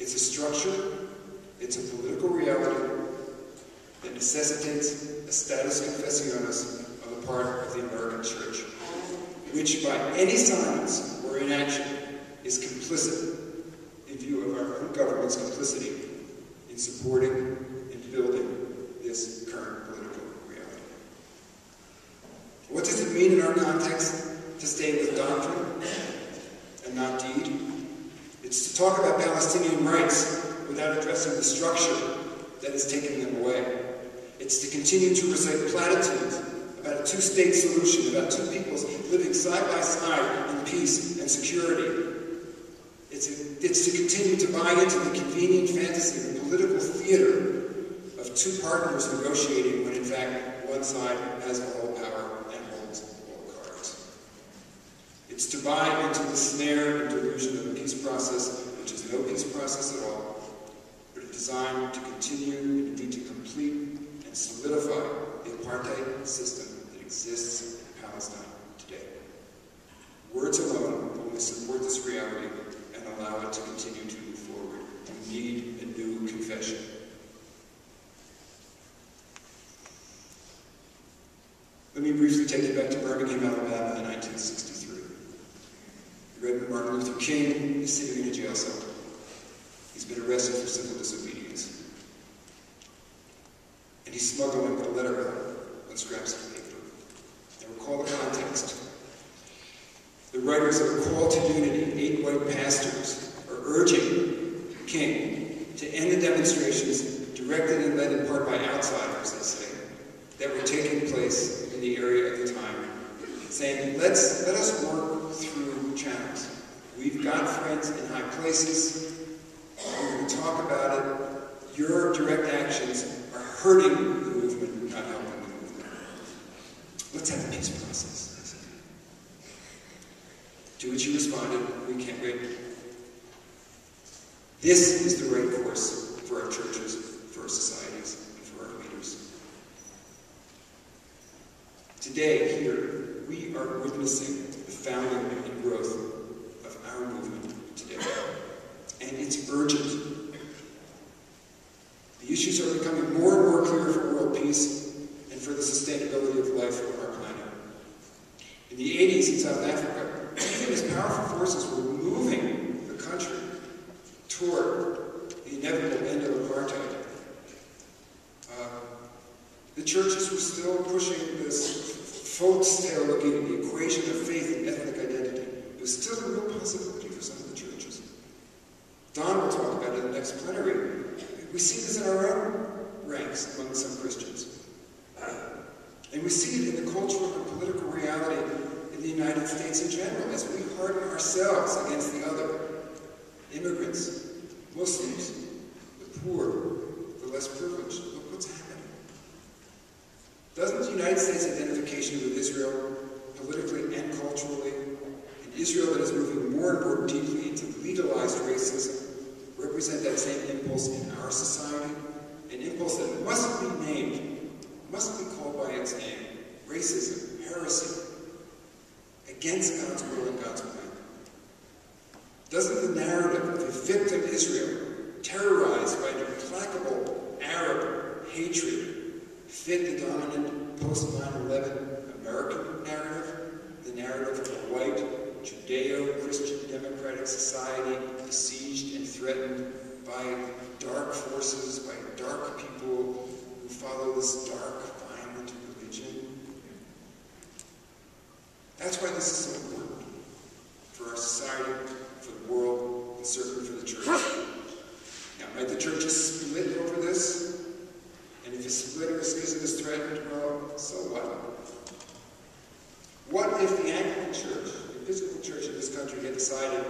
It's a structure, it's a political reality that necessitates a status confessionis on the part of the American church, which by any silence or inaction is complicit in view of our own government's complicity in supporting and building this current political reality. What does it mean in our context to stay with doctrine and not deed? It's to talk about Palestinian rights without addressing the structure that is taking them away. It's to continue to recite platitudes about a two-state solution, about two peoples living side by side in peace and security. It's to continue to buy into the convenient fantasy, the political theater of two partners negotiating when in fact one side has all power and holds all cards. It's to buy into the snare and delusion of a peace process, which is no peace process at all, but a design to continue and indeed to complete and solidify the apartheid system that exists in Palestine today. Words alone only support this reality and allow it to continue to move forward. We need a new confession. Let me briefly take you back to Birmingham, Alabama in 1963. The Reverend Martin Luther King is sitting in a jail cell. He's been arrested for civil disobedience. And he's smuggling a letter out on scraps of paper. Now recall the context. The writers of A Call to Unity, 8 white pastors, are urging King to end the demonstrations directed and led in part by outsiders, they say, that were taking place in the area at the time, saying, let us work through channels. We've got friends in high places. We're going to talk about it. Your direct actions are hurting the movement, not helping the movement. Let's have a peace process. To which he responded, we can't wait. This is the right course for our churches, for our societies, and for our leaders. Today, here, we are witnessing the founding and growth of our movement today. And it's urgent. The issues are becoming more and more clear for world peace and for the sustainability of life on our planet. In the 80s in South Africa, even as powerful forces were moving the country toward the inevitable end of apartheid, the churches were still pushing this folk's tale looking at the equation of faith and ethnic identity. It was still a real possibility for some of the churches. Don will talk about it in the next plenary. We see this in our own ranks among some Christians. And we see it in the cultural and political reality in the United States in general, as we harden ourselves against the other. Immigrants, Muslims, the poor, the less privileged. Look what's happening. Doesn't the United States identification with Israel, politically and culturally, an Israel that is moving more and more deeply into legalized racism, represent that same impulse in our society? An impulse that must be named, must be called by its name: racism, heresy, against God's will and God's plan. Doesn't the narrative of a victim Israel, terrorized by an implacable Arab hatred, fit the dominant post-9/11 American narrative, the narrative of a white, Judeo-Christian democratic society besieged and threatened by dark forces, by dark people who follow this dark, violent religion? That's why this is so important for our society, for the world, and certainly for the church. Now, might the churches split over this? And if a split or a schism is threatened, well, so what? What if the Anglican Church, the Episcopal Church in this country, had decided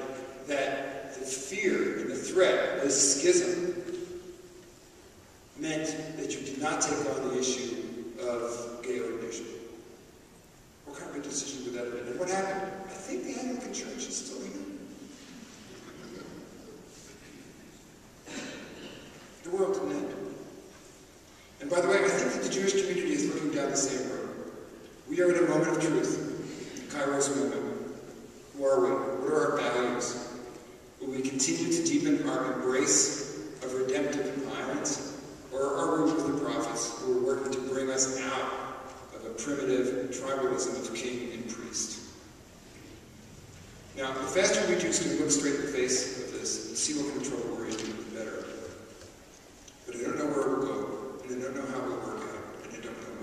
that the fear and the threat of schism meant that you did not take on the issue of gay ordination? What kind of a decision would that have been? And what happened? I think the Anglican Church is still here. The world didn't end. And by the way, I think that the Jewish community is looking down the same road. We are in a moment of truth, Kairos moment. Who are we? What are our values? Will we continue to deepen our embrace of redemptive violence, or are we with the prophets who are working to bring us out of a primitive tribalism of king and priest? Now, the faster we Jews can look straight in the face of this and see what kind of trouble we're in, the better. But I don't know where we'll go, and I don't know how we'll work out, and I don't know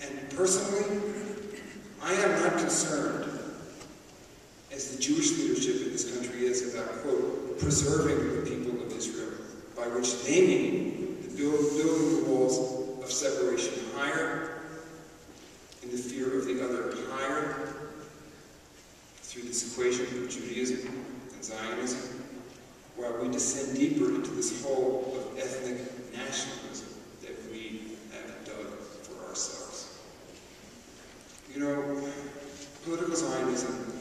when. And personally, I am not concerned, as the Jewish leadership in this country is, about, quote, preserving the people of Israel, by which they mean the building the walls of separation higher, and the fear of the other higher, through this equation of Judaism and Zionism, while we descend deeper into this hole of ethnic nationalism that we have dug for ourselves. You know, political Zionism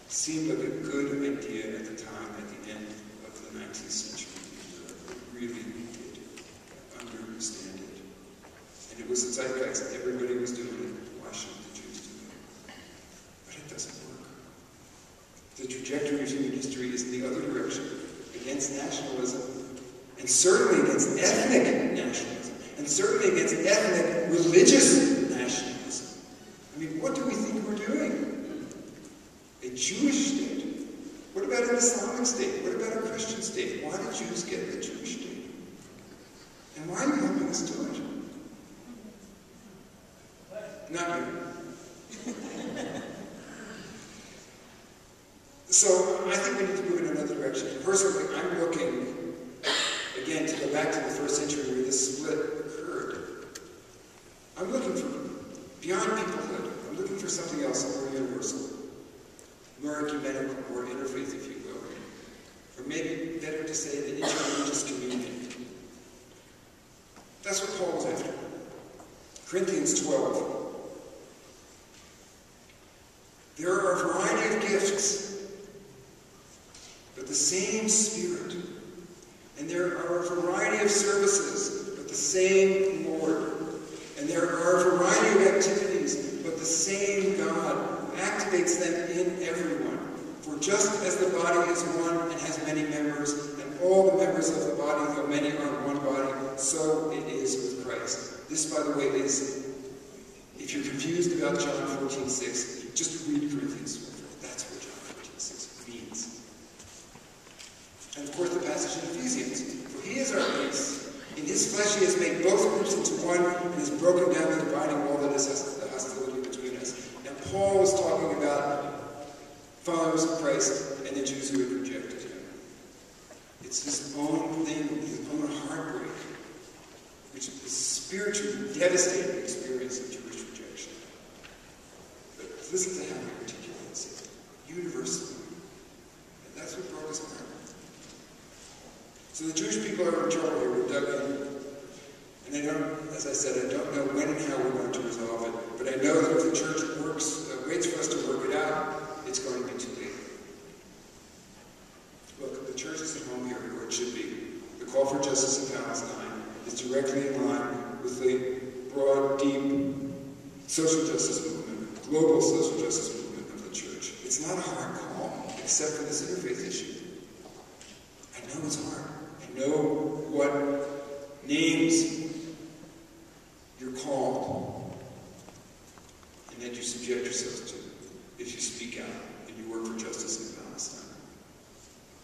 seemed like a good idea at the time, at the end of the 19th century. It really did understand it. And it was a zeitgeist. Everybody was doing it. Why shouldn't the Jews do it? But it doesn't work. The trajectory of human history is in the other direction, against nationalism, and certainly against ethnic nationalism, and certainly against ethnic religious nationalism. I mean, what do we think we're doing? A Jewish state? What about an Islamic state? What about a Christian state? Why do Jews get the Jewish state? And why are you helping us do it? Not you. So I think we need to move in another direction. Personally, I'm looking, again, to go back to the first century where this split occurred. I'm looking for, beyond peoplehood, I'm looking for something else more universal, more ecumenical, more interfaith, if you will. Or maybe better to say the interreligious communion. That's what Paul was after. Corinthians 12. There are a variety of gifts, but the same Spirit. And there are a variety of services, but the same Lord. And there are a variety of activities, but the same God who activates them in everyone. For just as the body is one and has many members, and all the members of the body, though many, are one body, so it is with Christ. This, by the way, is, if you're confused about John 14:6, just read Corinthians 12. That's what John 14:6 means. And of course the passage in Ephesians. For he is our peace. In his flesh he has made both groups into one and has broken down the dividing wall that is the hostility between us. And Paul was talking about followers of Christ and the Jews who had rejected him. It's his own thing, his own heartbreak, which is a spiritually devastating experience of Jewish rejection. But listen to how he articulates it. Universally. And that's what broke his heart. So the Jewish people are in trouble here. We're dug in. And I don't, as I said, I don't know when and how we're going to resolve it. But I know that if the church waits for us to work it out, it's going to be too late. Look, the church is at home here, where it should be. The call for justice in Palestine is directly in line with the broad, deep social justice movement, global social justice movement of the church. It's not a hard call, except for this interfaith issue. I know it's hard. I know what names you're called and that you subject yourselves to if you speak out and you work for justice in Palestine.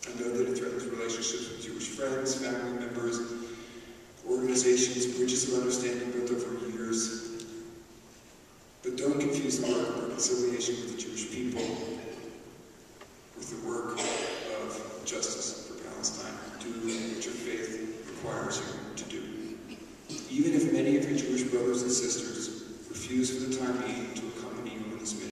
I know that it threatens relationships with Jewish friends, family members, organizations, bridges of understanding built over years. But don't confuse the work of reconciliation with the Jewish people with the work of justice for Palestine. Do what your faith requires you to do. Even if many of your Jewish brothers and sisters refuse for the time being to accompany you in this mission.